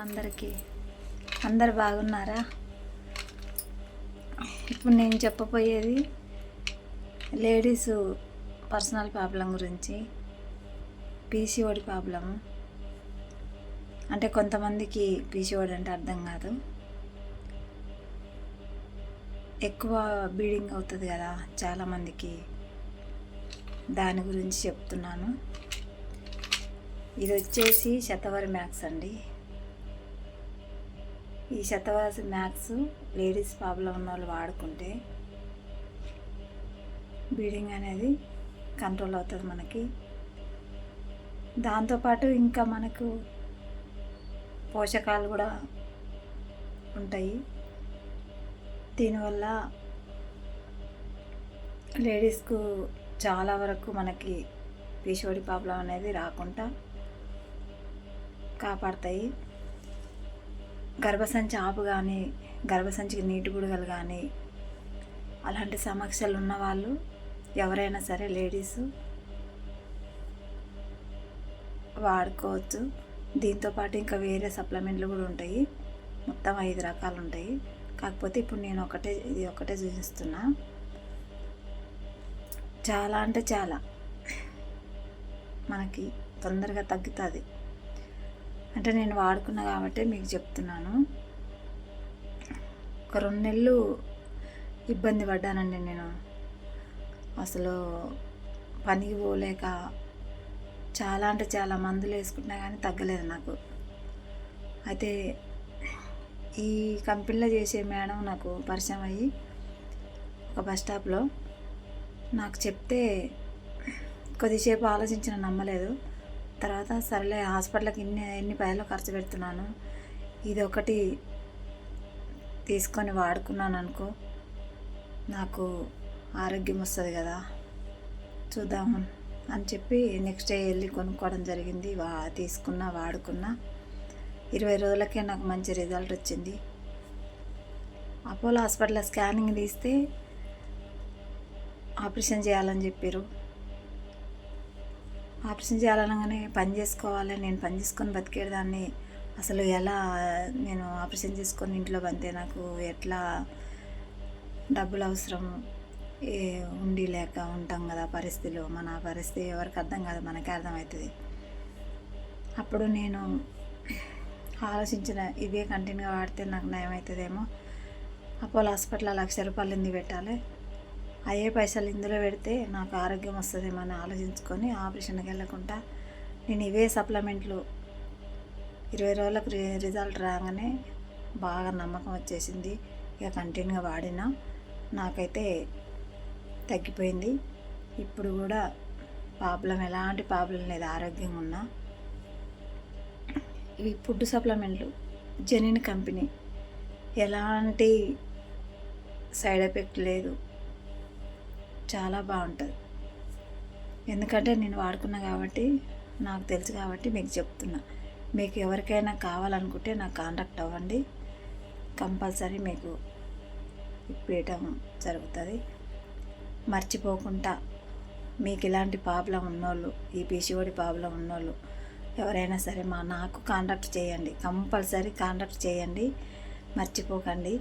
అందరు బాగున్నారా? ఇప్పుడు నేను చెప్పబోయేది లేడీస్ పర్సనల్ ప్రాబ్లం గురించి. పీసీఓడి ప్రాబ్లం అంటే కొంతమందికి పీసీఓడి అంటే అర్థం కాదు. ఎక్కువ బ్లీడింగ్ అవుతుంది కదా చాలామందికి, దాని గురించి చెప్తున్నాను. ఇది వచ్చేసి శతవరి మ్యాక్స్ అండి. ఈ శతవాసి మ్యాక్స్ లేడీస్ ప్రాబ్లం ఉన్న వాళ్ళు వాడుకుంటే బ్లీడింగ్ అనేది కంట్రోల్ అవుతుంది మనకి. దాంతోపాటు ఇంకా మనకు పోషకాలు కూడా ఉంటాయి. దీనివల్ల లేడీస్కు చాలా వరకు మనకి పీసీఓడి ప్రాబ్లం అనేది రాకుండా కాపాడతాయి. గర్భసంచి ఆపు కానీ, గర్భసంచికి నీటి బుడగలు కానీ, అలాంటి సమస్యలు ఉన్నవాళ్ళు ఎవరైనా సరే లేడీస్ వాడుకోవచ్చు. దీంతోపాటు ఇంకా వేరే సప్లిమెంట్లు కూడా ఉంటాయి. మొత్తం 5 రకాలు ఉంటాయి. కాకపోతే ఇప్పుడు నేను ఇది ఒకటే చూపిస్తున్నా. చాలా అంటే చాలా మనకి తొందరగా తగ్గుతుంది. అంటే నేను వాడుకున్నా కాబట్టి మీకు చెప్తున్నాను. ఒక 2 నెలలు ఇబ్బంది పడ్డానండి నేను. అసలు పనికి పోలేక చాలా అంటే చాలా మందులు వేసుకుంటున్నా కానీ తగ్గలేదు నాకు. అయితే ఈ కంపెనీలో చేసే మేడం నాకు పరిచయం అయ్యి ఒక బస్ స్టాప్లో నాకు చెప్తే కొద్దిసేపు ఆలోచించిన, నమ్మలేదు. తర్వాత సరేలే హాస్పిటల్కి ఎన్ని పైసలు ఖర్చు పెడుతున్నాను, ఇది ఒకటి తీసుకొని వాడుకున్నాను అనుకో, నాకు ఆరోగ్యం వస్తుంది కదా, చూద్దాము అని చెప్పి నెక్స్ట్ డే వెళ్ళి కొనుక్కోవడం జరిగింది. తీసుకున్నా, వాడుకున్నా. 20 రోజులకే నాకు మంచి రిజల్ట్ వచ్చింది. అపోలో హాస్పిటల్లో స్కానింగ్ తీస్తే ఆపరేషన్ చేయాలని చెప్పారు. ఆపరేషన్ చేయాలనగానే పని చేసుకోవాలి, నేను పని చేసుకొని బతికేదాన్ని. అసలు ఎలా నేను ఆపరేషన్ చేసుకొని ఇంట్లో బంతే నాకు ఎట్లా డబ్బులు అవసరం, ఉండి లేక ఉంటాం కదా పరిస్థితులు. మన పరిస్థితి ఎవరికి అర్థం కాదు, మనకే అర్థమవుతుంది. అప్పుడు నేను ఆలోచించిన, ఇవే కంటిన్యూగా వాడితే నాకు నయం అవుతుందేమో. అపోలో హాస్పిటల్లో 1,00,000 రూపాయలు ఎందుకు పెట్టాలి, అయ్యే పైసలు ఇందులో పెడితే నాకు ఆరోగ్యం వస్తుందేమో అని ఆలోచించుకొని ఆపరేషన్కి వెళ్ళకుండా నేను ఇవే సప్లిమెంట్లు 20 రోజులకు రిజల్ట్ రాగానే బాగా నమ్మకం వచ్చేసింది. ఇక కంటిన్యూగా వాడినా నాకైతే తగ్గిపోయింది. ఇప్పుడు కూడా ఎలాంటి ప్రాబ్లం లేదు, ఆరోగ్యంగా ఉన్నా. ఇవి ఫుడ్ సప్లిమెంట్లు జెనిన్ కంపెనీ, ఎలాంటి సైడ్ ఎఫెక్ట్ లేదు, చాలా బాగుంటుంది. ఎందుకంటే నేను వాడుకున్నా కాబట్టి, నాకు తెలుసు కాబట్టి మీకు చెప్తున్నా. మీకు ఎవరికైనా కావాలనుకుంటే నాకు కాంటాక్ట్ అవ్వండి, కంపల్సరీ మీకు ఇప్పించడం జరుగుతుంది. మర్చిపోకుండా మీకు ఇలాంటి ప్రాబ్లం ఉన్నోళ్ళు, ఈ పీసీఓడి ప్రాబ్లం ఉన్నోళ్ళు ఎవరైనా సరే నాకు కాంటాక్ట్ చేయండి, కంపల్సరీ కాంటాక్ట్ చేయండి, మర్చిపోకండి.